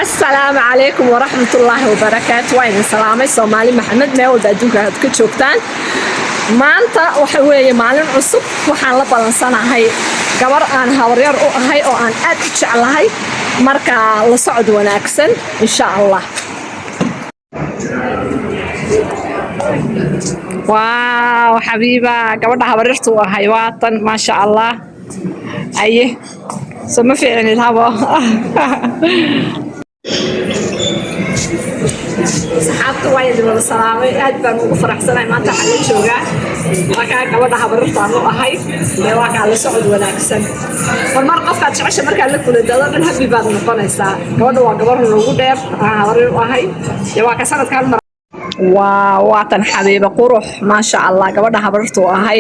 السلام عليكم ورحمة الله وبركاته. وين سلامي سومالي محمد مeel walba adduunka aad ka joogtaan. maanta waxa weeye maalin cusub waxaan la balansanahay gabar aan habaryar u ahay oo aan aad u jeclahay marka la socod wanaagsan insha Allah. waaw xabiiba gabadha habaryartu u ahay waatan ma sha Allah aye soo fiicnid habo saxaabta way dibada salaamay aad baan ugu faraxsanahay maanta xalay jooga marka gabadha habaryartu u ahay ee waa ka la socod wanaagsan mar qofka jecesha marka la kula dado dhan habi baad noqonaysaa gabadha waa gabar ugu dheer habaryar u ahay ee waa ka sanadkan waatan xabiiba qurux ma sha Allah gabadha habaryartu u ahay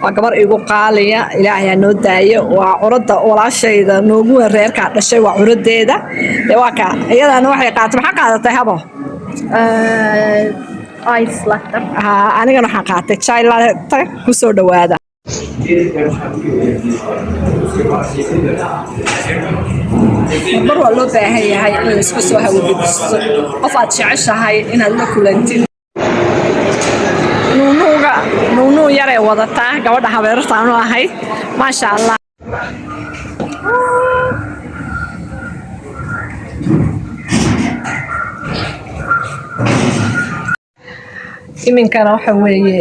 waa gabar igu qaaliya ilaahay noo daayo waa curada walaashayda noogu reerka dhashay waa curadeeda ee waa ka iyadana waxay qaatay maxaa qaadatay habo ice latte anigana waxaan qaatay chai latte ku soo dhawaada mar waa loo baahan yahay in la isku soo hawadiso qof aad jeceshahay inaad la kulantid nuunu yare wadataa gabadha habeerta aanu ahay ma sha Allah iminkana waxa weeye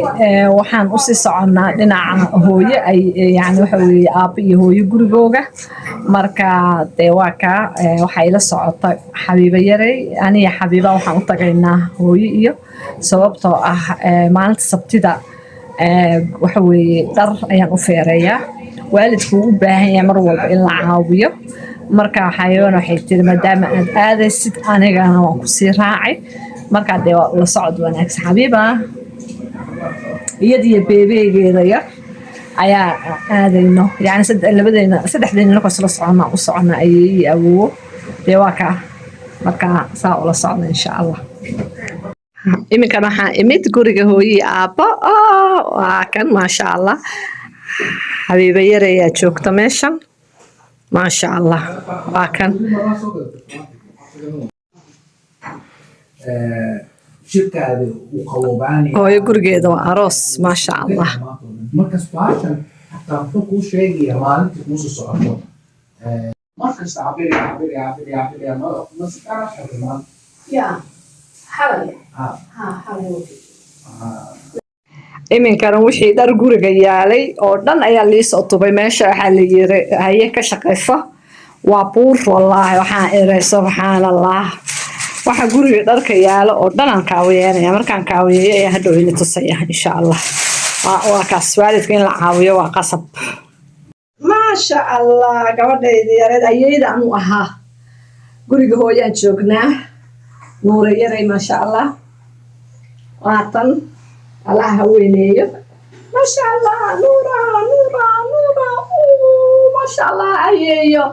waxaan u sii soconaa dhinaca hooyo ay yani waxa weeye aab iyo hooyo gurigooga marka de waa ka waxa ila socota xabiiba yaray aniga xabiiba waxaan u tagaynaa hooyo iyo sababtoo ah maalinta sabtida waxa weeye dhar ayaan u feereeyaa waalidku u baahan yahay mar walba in la caawiyo marka xayawaan waxay tiri maadaama aad aadaysid anigana waan ku sii raacay marka de la socod wanaagsan xabiiba iyadiyo beebeegeeda yar ayaa aadayno yani saddexdeena la kala socona u socona ayay awoowo de waa ka marka saa ula socda insha Allah iminkana waxaan imid guriga hooyii aabba waa kan ma sha Allah xabiiba yar ayaa joogta meeshan ma sha Allah waa kan shirkaada uu qaboobaan hooyo gurigeeda waa aroos ma sha Allah markas baashan hataa wuxuu kuu sheegaya maalintii kuusoo socoto markas cabiri maskara xirmaan ya xalay iminkana wixii dhar guriga yaalay oo dhan ayaa liisoo tubay meesha waxaa la yiri haye ka shaqayso waa buur wallaahi waxaan eray subxaanallah waxa guriga dharka yaalo oo dhan aan kaawiyeynaya markaan kaawiyeeyo ayaa hadhow ila tusaya insha Allah waa kaas waalidka in la caawiyo waa qasab ma sha Allah gabadhayda yareed ayayda aanu ahaa guriga hooyaan joognaa nuura yaray ma sha Allah waatan Allah ha weyneeyo ma sha Allah nuura ma sha Allah ayeeyo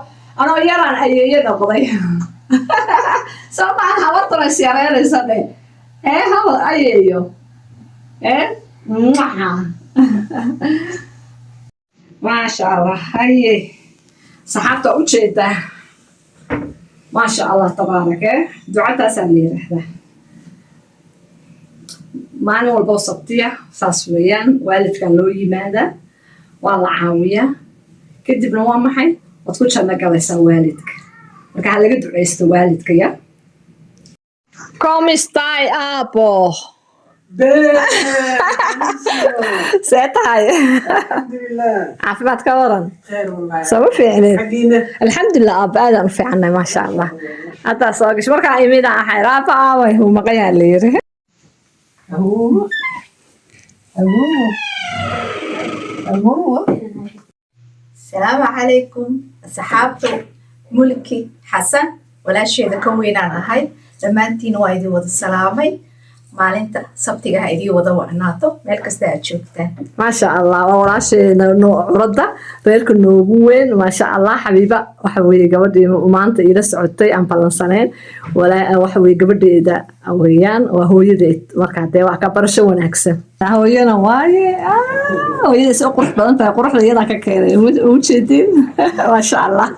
anoo yaraan ayeeyo noqday sababta habartuna siyareynaysa dhe haba ayeeyo maasha Allah haye saxaabta u jeeda maasha Allah tabaaraka ducadaasaa la yiraahdaa maalin walba sabtiya saas weeyaan waalidkan loo yimaadaa waa la caawiyaa kadibna waa maxay waad ku janno galaysaa waalidka marka ha laga duceysto waalidka ya Come stai apo ساعتها عافية كورن سوي فعلا الحمد لله أبدا في عنا ما شاء الله حتى صاقش مركا يميد على حيرافة وهو مقيا ليري السلام عليكم صحابته ملكي حسن ولا شيء ذا كوين أنا هاي لما أنتين وايد وضع السلامي maalinta sabtiga ha idii wada wacnaato meel kasta aad joogtaan ma sha Allah waa walaasheena curada reerka noogu weyn ma sha Allah xabiiba waxa weeye gabadhii maanta ila socotay aan balansaneen walaa waxa weeye gabadheeda awayaan waa hooyadeed marka de waa ka barasho wanaagsan hooyana waaye hooyada soo qurux badan tahay quruxda iyada ka keenay u jeedin ma sha Allah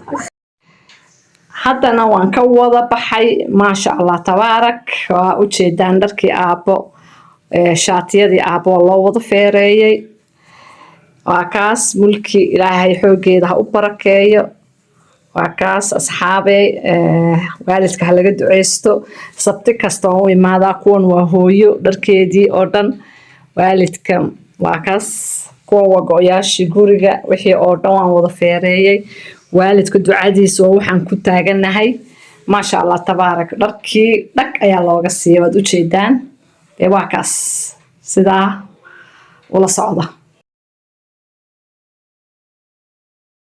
haddana waan ka wada baxay maasha allah tabaarak waa ujeedaan dharkii aabbo shaatiyadii aabbo loo wada feereeyey waa kaas mulki ilaahay xoogeeda ha u barakeeyo waa kaas asxaabey waalidka ha laga duceysto sabti kasta oo imaadaa kuwan waa hooyo dharkeedii oo dhan waalidka waa kaas kuwa waa go-yaashii guriga wixii oo dhan waan wada feereeyey waalidka ducadiisa oo waxaan ku taaganahay maasha allah tabaarak dharkii dhag ayaa looga siiyay waad ujeedaan waa kaas sidaa ula socda